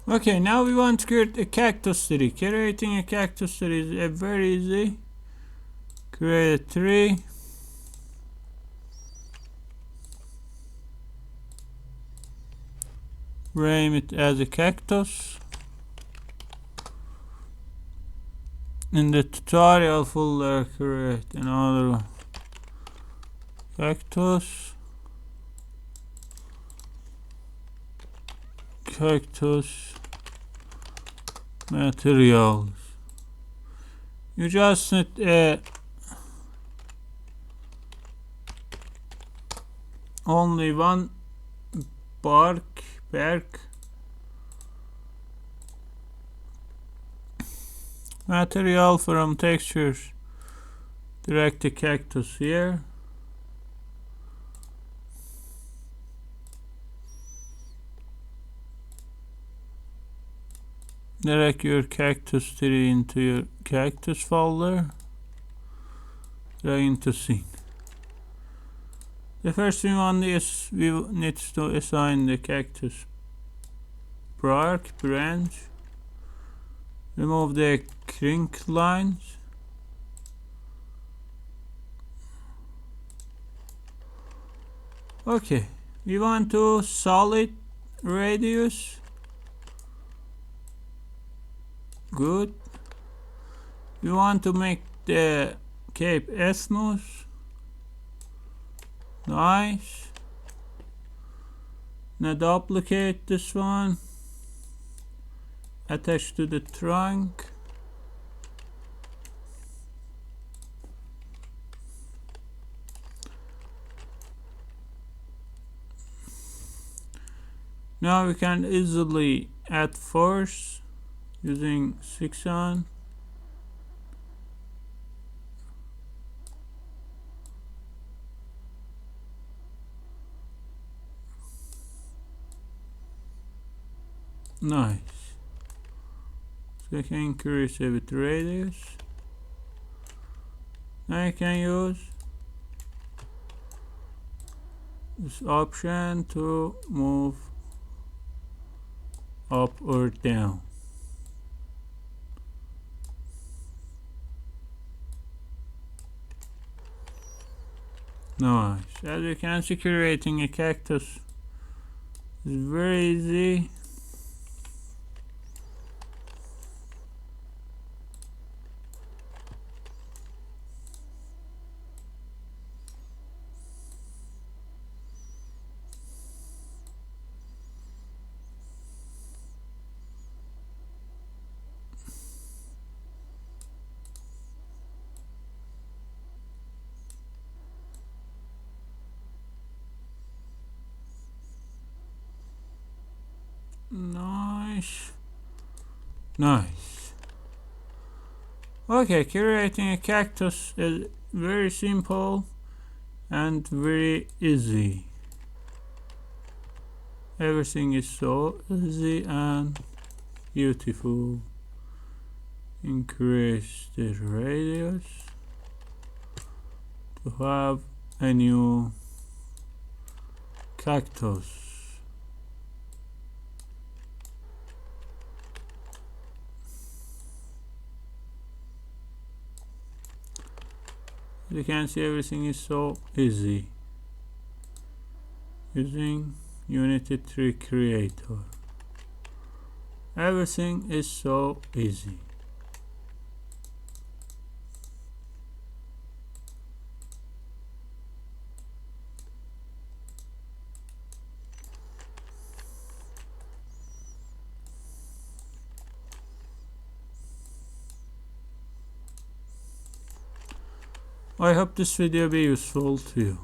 Okay, now we want to create a cactus tree. Creating a cactus tree is very easy. Create a tree. Name it as a cactus. In the tutorial folder, create another cactus. Cactus materials. You just need only one bark material from textures. Drag the cactus here. Drag your cactus tree into your cactus folder. Drag into scene. The first thing on this, we need to assign the cactus bark branch. Remove the crinkled lines. Okay, we want to solid radius. Good. We want to make the cape smooth. Nice. Now duplicate this one. Attach to the trunk. Now we can easily add force using 6 on. Nice. So I can increase a bit radius. Now I can use this option to move up or down. Nice. As you can see, creating a cactus is very easy. Nice. Okay, creating a cactus is very simple and very easy. Everything is so easy and beautiful. Increase the radius to have a new cactus. You can see everything is so easy using Unity 3 Creator. Everything is so easy. I hope this video be useful to you.